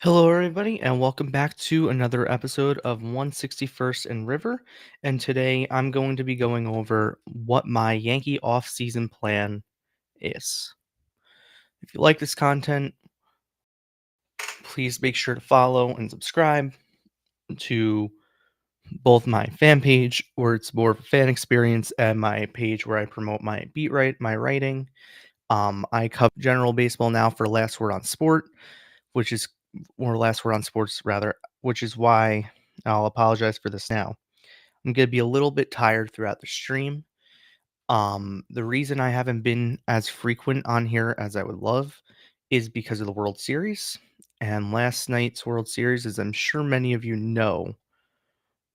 Hello, everybody, and welcome back to another episode of 161st and River. And today I'm going to be going over what my Yankee off-season plan is. If you like this content, please make sure to follow and subscribe to both my fan page, where it's more of a fan experience, and my page where I promote my writing. I cover general baseball now for Last Word on Sport, which is or Last Word on Sports rather, which is why I'll apologize for this now. I'm gonna be a little bit tired throughout the stream. The reason I haven't been as frequent on here as I would love is because of the World Series. And last night's World Series, as I'm sure many of you know,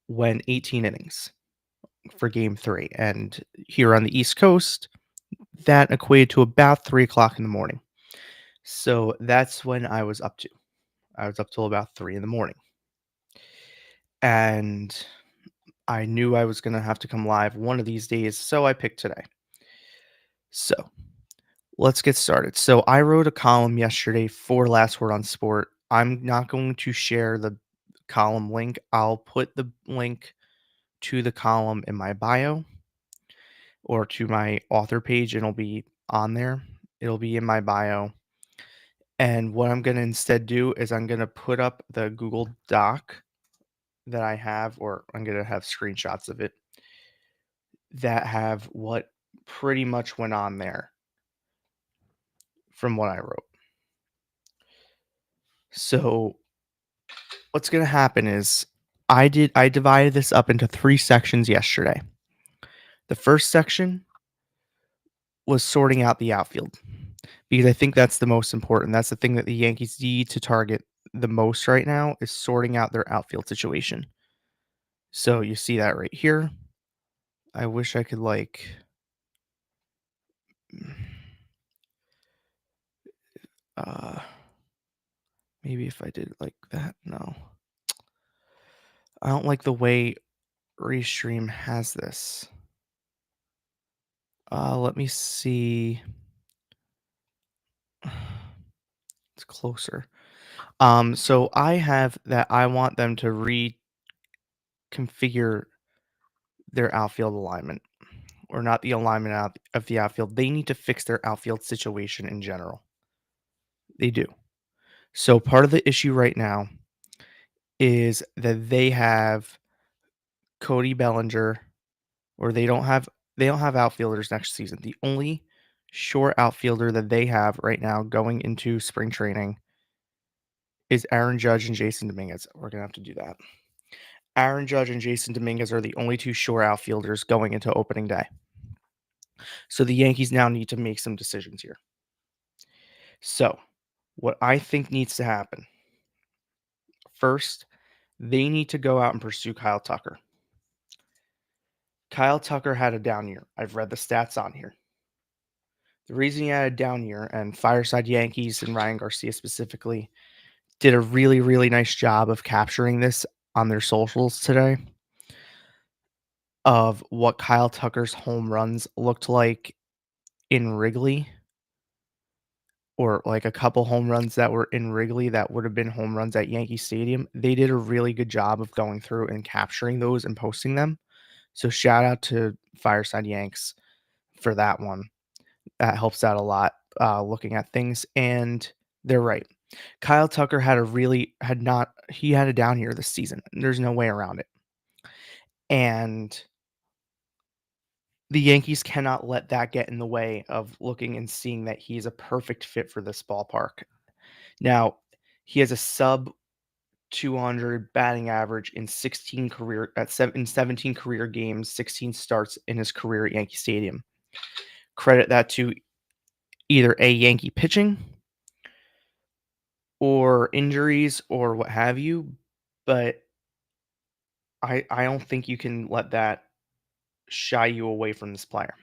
went 18 innings for Game 3. And here on the East Coast, that equated to about 3 o'clock in the morning. So that's when I was up to. I was up till about 3 in the morning. And I knew I was going to have to come live one of these days, so I picked today. So let's get started. So I wrote a column yesterday for Last Word on Sport. I'm not going to share the column link. I'll put the link to the column in my bio or to my author page, and it'll be on there. It'll be in my bio. And what I'm going to instead do is I'm going to put up the Google Doc that I have, or I'm going to have screenshots of it that have what pretty much went on there from what I wrote. So what's going to happen is I divided this up into 3 sections yesterday. The first section was sorting out the outfield because I think that's the most important. That's the thing that the Yankees need to target the most right now is sorting out their outfield situation. So you see that right here. I wish I could uh maybe if I did it like that. No. I don't like the way Restream has this. Let me see. It's closer. So I have that I want them to reconfigure their outfield alignment, or not the alignment out of the outfield. They need to fix their outfield situation in general. They do. So part of the issue right now is that they have Cody Bellinger, or they don't have outfielders next season. The only short outfielder that they have right now going into spring training is Aaron Judge and Jason Dominguez. We're gonna have to do that. Aaron Judge and Jason Dominguez are the only 2 short outfielders going into opening day. So the Yankees now need to make some decisions here. So, what I think needs to happen first, they need to go out and pursue Kyle Tucker. Kyle Tucker had a down year. I've read the stats on here. The reason he had a down year, and Fireside Yankees and Ryan Garcia specifically did a really, really nice job of capturing this on their socials today, of what Kyle Tucker's home runs looked like in Wrigley, or like a couple home runs that were in Wrigley that would have been home runs at Yankee Stadium. They did a really good job of going through and capturing those and posting them. So shout out to Fireside Yanks for that one. That helps out a lot looking at things. And they're right. Kyle Tucker had a down year this season. There's no way around it. And the Yankees cannot let that get in the way of looking and seeing that he's a perfect fit for this ballpark. Now, he has a sub 200 batting average in 17 career games, 16 starts in his career at Yankee Stadium. Credit that to either A, Yankee pitching, or injuries, or what have you, but I don't think you can let that shy you away from this player.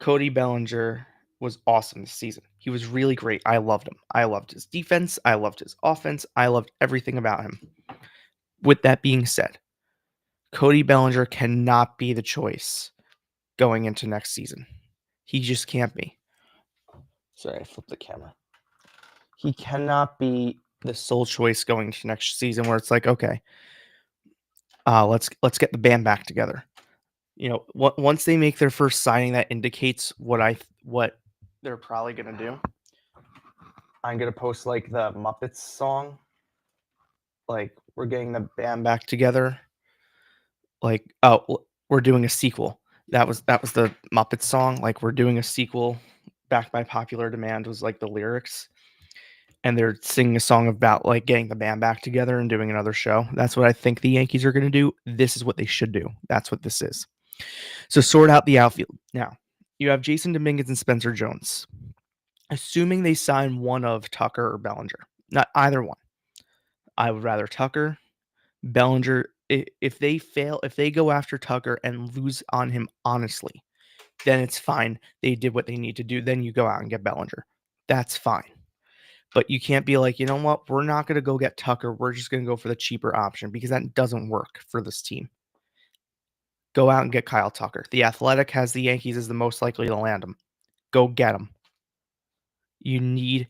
Cody Bellinger was awesome this season. He was really great. I loved him. I loved his defense. I loved his offense. I loved everything about him. With that being said, Cody Bellinger cannot be the choice going into next season. He just can't be. Sorry, I flipped the camera. He cannot be the sole choice going to next season where it's like, okay, let's get the band back together. Once they make their first signing that indicates what they're probably gonna do, I'm gonna post like the Muppets song, like we're getting the band back together. Like, we're doing a sequel. That was the Muppets song. Like, we're doing a sequel, backed by popular demand was like the lyrics, and they're singing a song about like getting the band back together and doing another show. That's what I think the Yankees are gonna do. This is what they should do. That's what this is. So sort out the outfield. Now, you have Jason Dominguez and Spencer Jones. Assuming they sign one of Tucker or Bellinger, not either one. I would rather Tucker, Bellinger. If they fail, if they go after Tucker and lose on him honestly, then it's fine. They did what they need to do. Then you go out and get Bellinger. That's fine. But you can't be like, you know what? We're not going to go get Tucker. We're just going to go for the cheaper option because that doesn't work for this team. Go out and get Kyle Tucker. The Athletic has the Yankees as the most likely to land him. Go get him. You need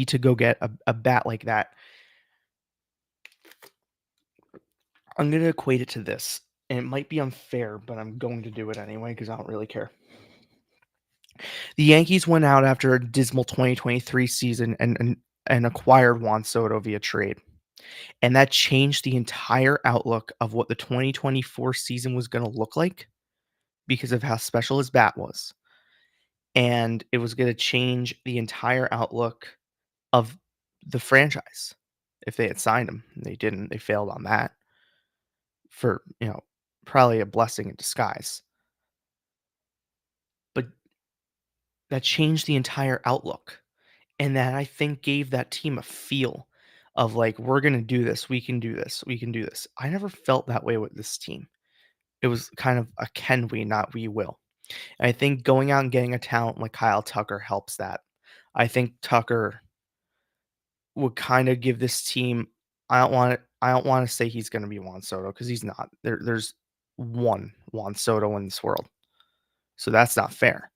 to go get a bat like that. I'm going to equate it to this, and it might be unfair, but I'm going to do it anyway because I don't really care. The Yankees went out after a dismal 2023 season and acquired Juan Soto via trade. And that changed the entire outlook of what the 2024 season was going to look like because of how special his bat was. And it was going to change the entire outlook of the franchise if they had signed him. They didn't. They failed on that for, probably a blessing in disguise. But that changed the entire outlook. And that I think gave that team a feel of like, we're going to do this. We can do this. We can do this. I never felt that way with this team. It was kind of a can we, not we will. And I think going out and getting a talent like Kyle Tucker helps that. I think Tucker would kind of give this team. I don't want to say he's going to be Juan Soto because he's not. There's one Juan Soto in this world, so that's not fair.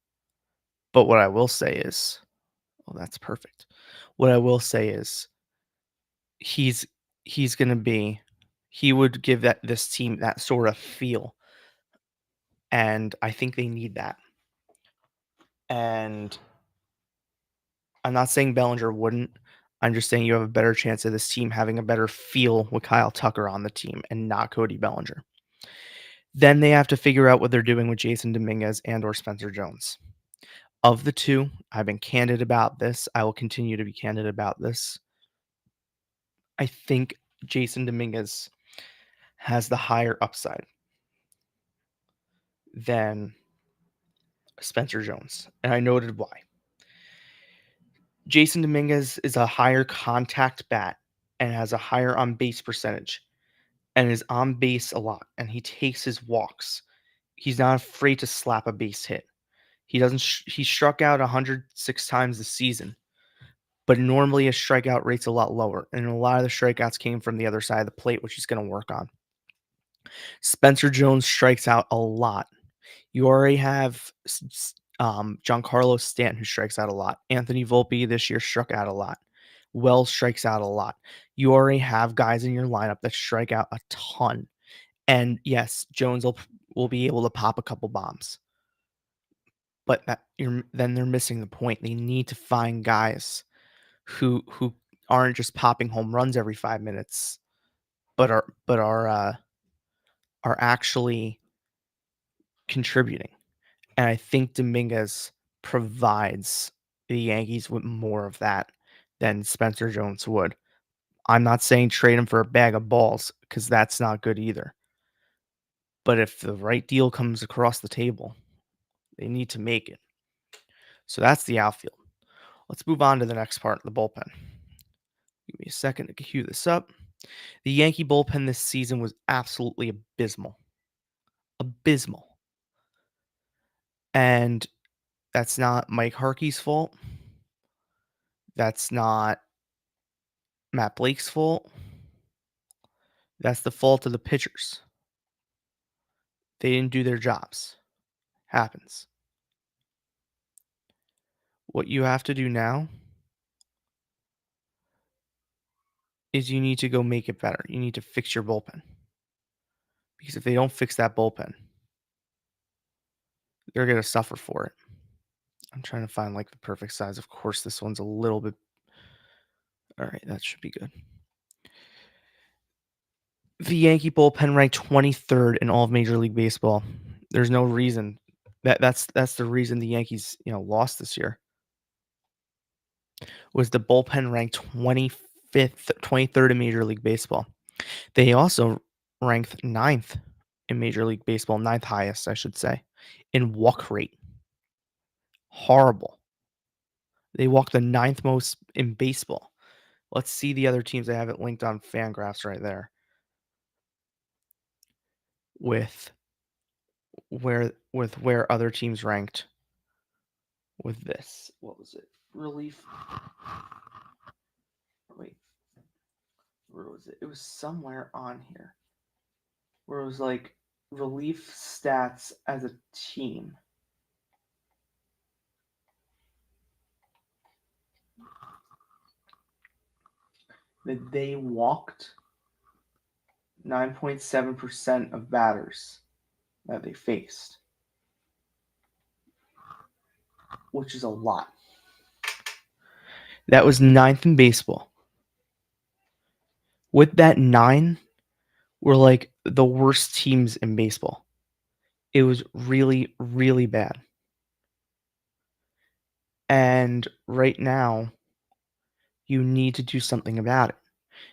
But what I will say is, oh, that's perfect. What I will say is, he's he's going to be. He would give this team that sort of feel, and I think they need that. And I'm not saying Bellinger wouldn't. I'm just saying you have a better chance of this team having a better feel with Kyle Tucker on the team and not Cody Bellinger. Then they have to figure out what they're doing with Jason Dominguez and or Spencer Jones. Of the two, I've been candid about this. I will continue to be candid about this. I think Jason Dominguez has the higher upside than Spencer Jones, and I noted why. Jason Dominguez is a higher contact bat and has a higher on base percentage and is on base a lot, and he takes his walks. He's not afraid to slap a base hit. He doesn't. He struck out 106 times this season, but normally his strikeout rate's a lot lower, and a lot of the strikeouts came from the other side of the plate, which he's going to work on. Spencer Jones strikes out a lot. You already have Giancarlo Stanton, who strikes out a lot. Anthony Volpe this year struck out a lot. Wells strikes out a lot. You already have guys in your lineup that strike out a ton. And yes, Jones will be able to pop a couple bombs. But then they're missing the point. They need to find guys who aren't just popping home runs every 5 minutes, but are actually contributing. And I think Dominguez provides the Yankees with more of that than Spencer Jones would. I'm not saying trade him for a bag of balls because that's not good either. But if the right deal comes across the table, they need to make it. So that's the outfield. Let's move on to the next part, the bullpen. Give me a second to cue this up. The Yankee bullpen this season was absolutely abysmal. Abysmal. And that's not Mike Harkey's fault. That's not Matt Blake's fault. That's the fault of the pitchers. They didn't do their jobs. Happens. What you have to do now is you need to go make it better. You need to fix your bullpen. Because if they don't fix that bullpen, they're going to suffer for it. I'm trying to find like the perfect size. Of course, this one's a little bit. All right, that should be good. The Yankee bullpen ranked 23rd in all of Major League Baseball. There's no reason that's the reason the Yankees, lost this year. Was the bullpen ranked 25th, 23rd in Major League Baseball. They also ranked 9th in Major League Baseball, 9th highest, I should say, in walk rate. Horrible. They walked the 9th most in baseball. Let's see the other teams. I have it linked on Fangraphs right there with where other teams ranked with this. What was it? Relief. Wait. Where was it? It was somewhere on here. Where it was like relief stats as a team. That they walked 9.7% of batters that they faced, which is a lot. That was 9th in baseball. With that 9, were like the worst teams in baseball. It was really, really bad. And right now, you need to do something about it.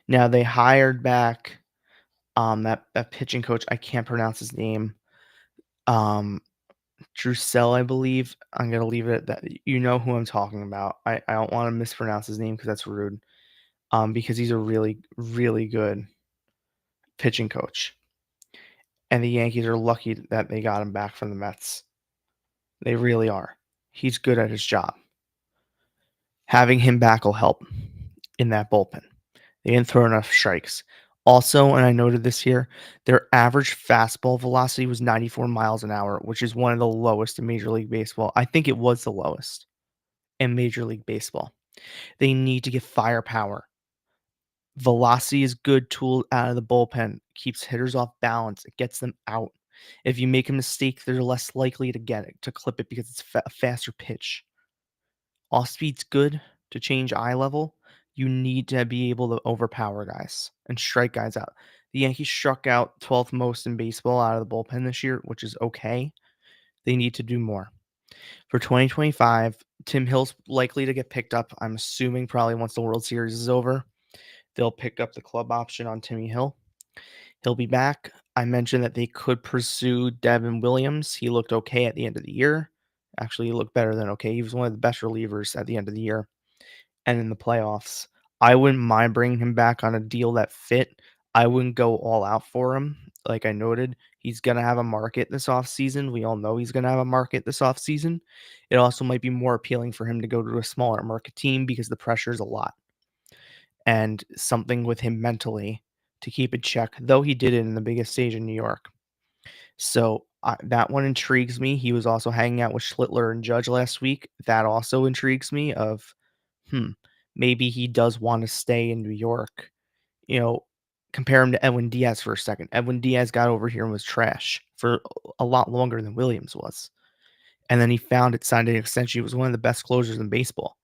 Now they hired back that pitching coach. I can't pronounce his name. Drusell, I believe. I'm gonna leave it at that. You know who I'm talking about. I don't want to mispronounce his name because that's rude. Because he's a really, really good pitching coach. And the Yankees are lucky that they got him back from the Mets. They really are. He's good at his job. Having him back will help in that bullpen. They didn't throw enough strikes. Also, and I noted this here, their average fastball velocity was 94 miles an hour, which is one of the lowest in Major League Baseball. I think it was the lowest in Major League Baseball. They need to get firepower. Velocity is good tool out of the bullpen. Keeps hitters off balance. It gets them out. If you make a mistake, they're less likely to get it, to clip it because it's a faster pitch. Off speed's good to change eye level. You need to be able to overpower guys and strike guys out. The Yankees struck out 12th most in baseball out of the bullpen this year, which is okay. They need to do more. For 2025, Tim Hill's likely to get picked up. I'm assuming probably once the World Series is over, they'll pick up the club option on Timmy Hill. He'll be back. I mentioned that they could pursue Devin Williams. He looked okay at the end of the year. Actually, he looked better than okay. He was one of the best relievers at the end of the year and in the playoffs. I wouldn't mind bringing him back on a deal that fit. I wouldn't go all out for him. Like I noted, he's going to have a market this offseason. We all know he's going to have a market this offseason. It also might be more appealing for him to go to a smaller market team because the pressure is a lot. And something with him mentally to keep in check, though he did it in the biggest stage in New York. So that one intrigues me. He was also hanging out with Schlittler and Judge last week. That also intrigues me of, maybe he does want to stay in New York. Compare him to Edwin Diaz for a second. Edwin Diaz got over here and was trash for a lot longer than Williams was. And then he found it, signed an extension. He was one of the best closers in baseball.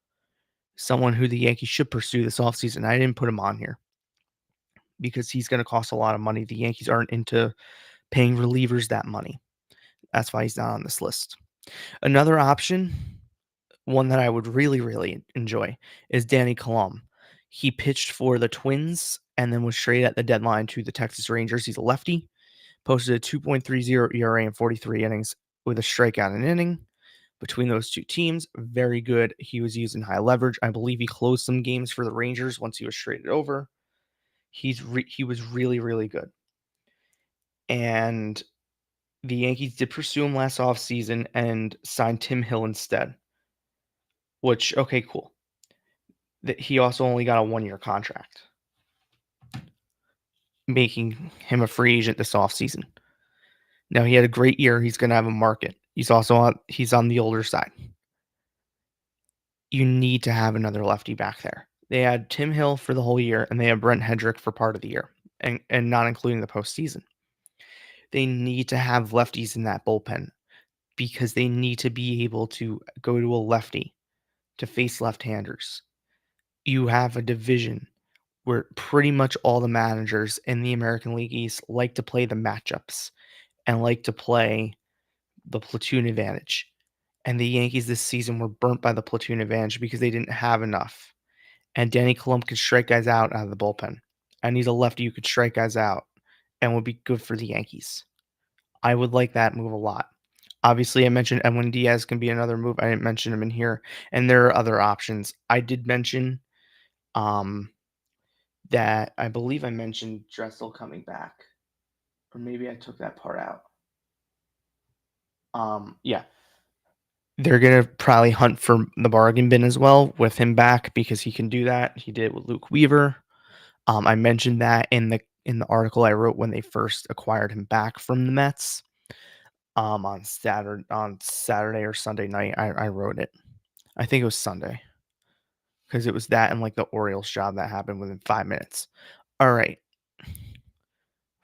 Someone who the Yankees should pursue this offseason. I didn't put him on here because he's going to cost a lot of money. The Yankees aren't into paying relievers that money. That's why he's not on this list. Another option, one that I would really, really enjoy, is Danny Colom. He pitched for the Twins and then was traded at the deadline to the Texas Rangers. He's a lefty, posted a 2.30 ERA in 43 innings with a strikeout an inning. Between those two teams, very good. He was using high leverage. I believe he closed some games for the Rangers once he was traded over. He was really, really good. And the Yankees did pursue him last offseason and signed Tim Hill instead. Which, okay, cool. He also only got a 1-year contract, making him a free agent this offseason. Now, he had a great year. He's going to have a market. He's on the older side. You need to have another lefty back there. They had Tim Hill for the whole year, and they had Brent Hedrick for part of the year, and not including the postseason. They need to have lefties in that bullpen because they need to be able to go to a lefty to face left-handers. You have a division where pretty much all the managers in the American League East like to play the matchups and like to play the platoon advantage. And the Yankees this season were burnt by the platoon advantage because they didn't have enough. And Danny Colump could strike guys out of the bullpen. I need a lefty who could strike guys out and would be good for the Yankees. I would like that move a lot. Obviously, I mentioned Edwin Diaz can be another move. I didn't mention him in here, and there are other options. I did mention um, that I believe I mentioned Dressel coming back, or maybe I took that part out. Yeah, they're gonna probably hunt for the bargain bin as well with him back because he can do that. He did it with Luke Weaver. I mentioned that in the article I wrote when they first acquired him back from the Mets. On Saturday or Sunday night, I wrote it. I think it was Sunday because it was that and like the Orioles job that happened within 5 minutes. All right,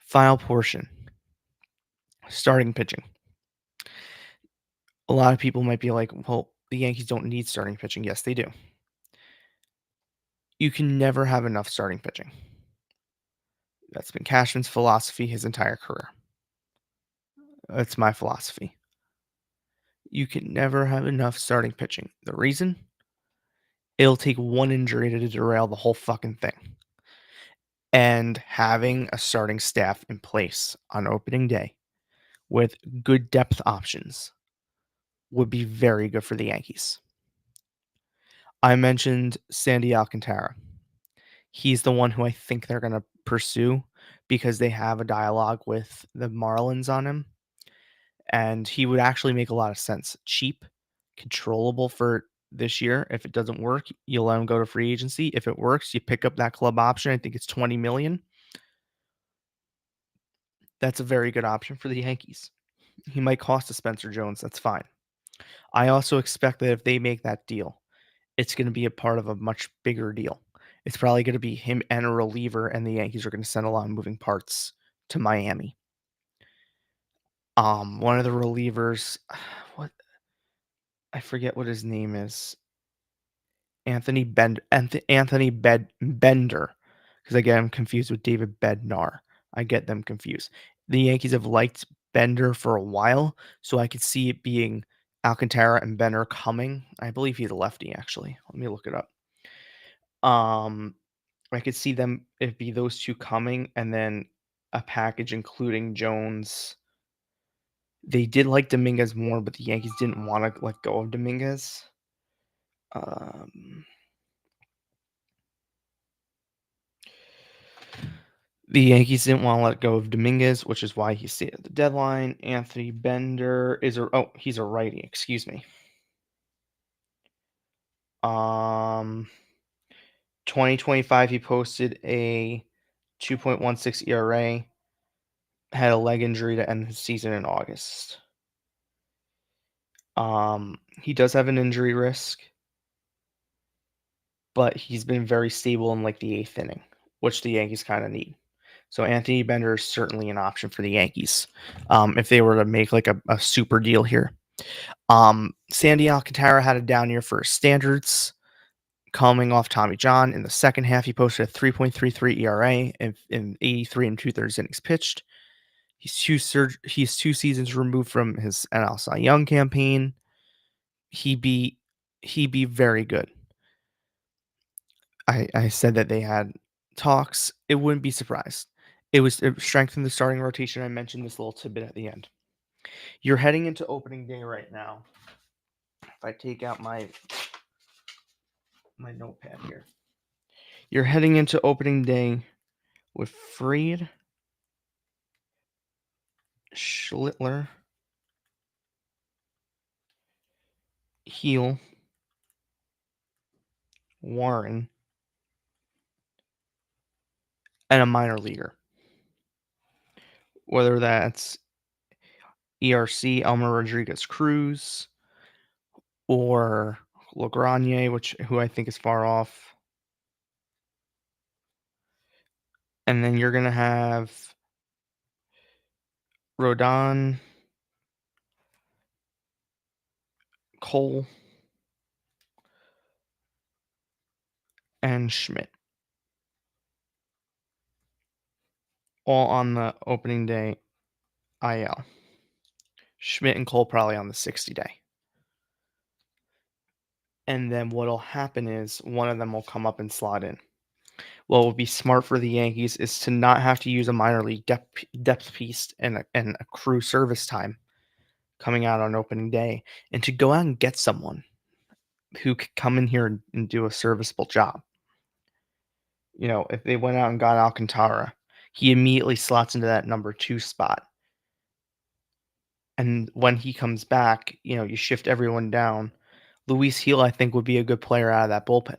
final portion. Starting pitching. A lot of people might be like, well, the Yankees don't need starting pitching. Yes, they do. You can never have enough starting pitching. That's been Cashman's philosophy his entire career. That's my philosophy. You can never have enough starting pitching. The reason? It'll take one injury to derail the whole fucking thing. And having a starting staff in place on opening day with good depth options would be very good for the Yankees. I mentioned Sandy Alcantara. He's the one who I think they're going to pursue because they have a dialogue with the Marlins on him. And he would actually make a lot of sense. Cheap, controllable for this year. If it doesn't work, you let him go to free agency. If it works, you pick up that club option. I think it's $20 million. That's a very good option for the Yankees. He might cost a Spencer Jones. That's fine. I also expect that if they make that deal, it's going to be a part of a much bigger deal. It's probably going to be him and a reliever, and the Yankees are going to send a lot of moving parts to Miami. One of the relievers, what I forget what his name is. Anthony Bender, because again, I'm confused with David Bednar. I get them confused. The Yankees have liked Bender for a while, so I could see it being Alcantara and Bender coming. I believe he's a lefty, actually. Let me look it up. Um, I could see them it be those two coming, and then a package including Jones. They did like Dominguez more, but the Yankees didn't want to let go of Dominguez. Um, The Yankees didn't want to let go of Dominguez, which is why he stayed at the deadline. Anthony Bender he's a righty, excuse me. 2025 he posted a 2.16 ERA, had a leg injury to end his season in August. He does have an injury risk, but he's been very stable in like the 8th inning, which the Yankees kind of need. So Anthony Bender is certainly an option for the Yankees if they were to make like a super deal here. Sandy Alcantara had a down year for his standards, coming off Tommy John. In the second half, he posted a 3.33 ERA in 83 and 2/3 innings pitched. He's 2 seasons removed from his NL Cy Young campaign. He'd be very good. I said that they had talks. It wouldn't be surprised. It strengthened the starting rotation. I mentioned this little tidbit at the end. You're heading into opening day right now. If I take out my notepad here, you're heading into opening day with Fried, Schlittler, Heel, Warren, and a minor leaguer. Whether that's ERC, Elmer Rodriguez Cruz, or Lagrange, who I think is far off. And then you're gonna have Rodon, Cole, and Schmidt all on the opening day IL. Schmidt and Cole probably on the 60 day. And then what'll happen is one of them will come up and slot in. What would be smart for the Yankees is to not have to use a minor league depth piece and accrue service time coming out on opening day, and to go out and get someone who could come in here and do a serviceable job. If they went out and got Alcantara, he immediately slots into that number 2 spot. And when he comes back, you shift everyone down. Luis Heel, I think, would be a good player out of that bullpen.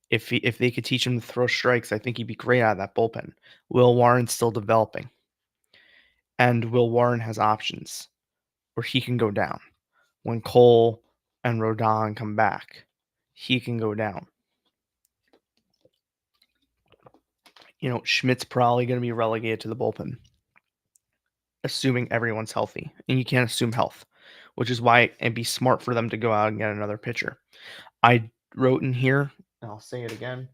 If they could teach him to throw strikes, I think he'd be great out of that bullpen. Will Warren's still developing, and Will Warren has options where he can go down. When Cole and Rodon come back, he can go down. Schmidt's probably going to be relegated to the bullpen, assuming everyone's healthy. And you can't assume health, which is why it'd be smart for them to go out and get another pitcher. I wrote in here, and I'll say it again,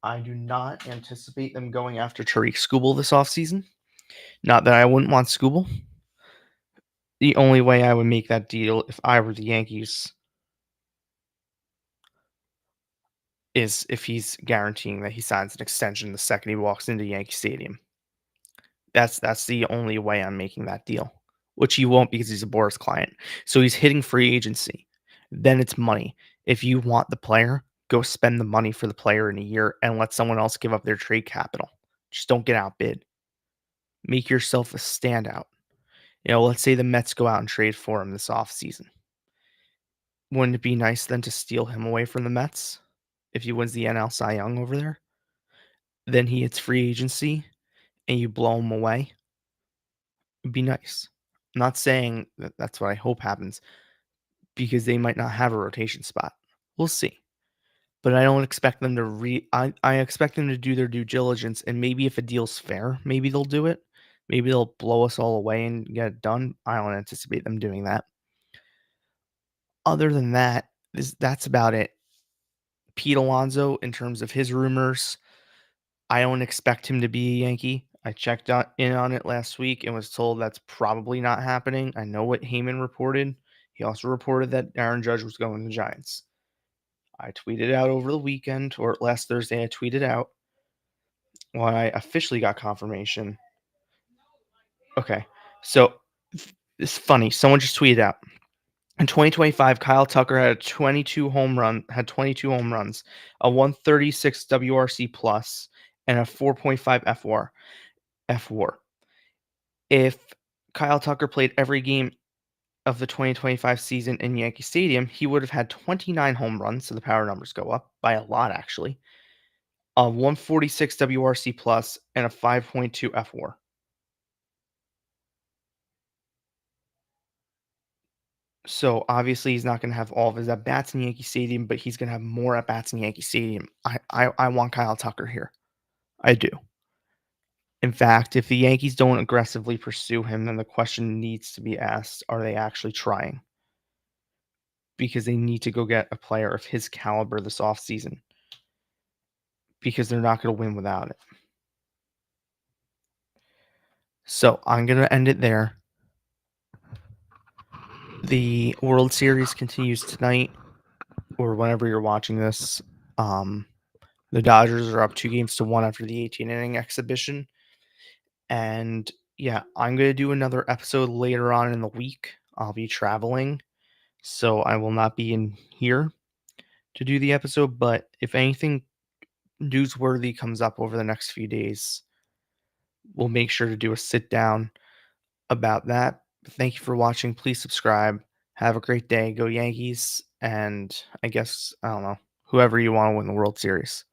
I do not anticipate them going after Tariq Skubal this offseason. Not that I wouldn't want Skubal. The only way I would make that deal if I were the Yankees is if he's guaranteeing that he signs an extension the second he walks into Yankee Stadium. That's the only way I'm making that deal, which he won't because he's a Boris client. So he's hitting free agency. Then it's money. If you want the player, go spend the money for the player in a year and let someone else give up their trade capital. Just don't get outbid. Make yourself a standout. Let's say the Mets go out and trade for him this offseason. Wouldn't it be nice then to steal him away from the Mets if he wins the NL Cy Young over there? Then he hits free agency and you blow him away. It'd be nice. I'm not saying that that's what I hope happens because they might not have a rotation spot. We'll see. But I don't expect them to I expect them to do their due diligence, and maybe if a deal's fair, maybe they'll do it. Maybe they'll blow us all away and get it done. I don't anticipate them doing that. Other than that, that's about it. Pete Alonso, in terms of his rumors, I don't expect him to be a Yankee. I checked in on it last week and was told that's probably not happening. I know what Heyman reported. He also reported that Aaron Judge was going to the Giants. I tweeted out over the weekend, or last Thursday, I tweeted out when I officially got confirmation. Okay, so it's funny. Someone just tweeted out. In 2025, Kyle Tucker had 22 home runs, a 136 WRC plus, and a 4.5 F WAR. If Kyle Tucker played every game of the 2025 season in Yankee Stadium, he would have had 29 home runs, so the power numbers go up by a lot actually. A 146 WRC plus and a 5.2 F WAR. So obviously he's not going to have all of his at bats in Yankee Stadium, but he's going to have more at bats in Yankee Stadium. I want Kyle Tucker here. I do. In fact, if the Yankees don't aggressively pursue him, then the question needs to be asked: are they actually trying? Because they need to go get a player of his caliber this offseason. Because they're not going to win without it. So I'm going to end it there. The World Series continues tonight, or whenever you're watching this. The Dodgers are up 2-1 after the 18-inning exhibition. And yeah, I'm going to do another episode later on in the week. I'll be traveling, so I will not be in here to do the episode. But if anything newsworthy comes up over the next few days, we'll make sure to do a sit down about that. Thank you for watching. Please subscribe. Have a great day. Go Yankees. And I guess, I don't know, whoever you want to win the World Series.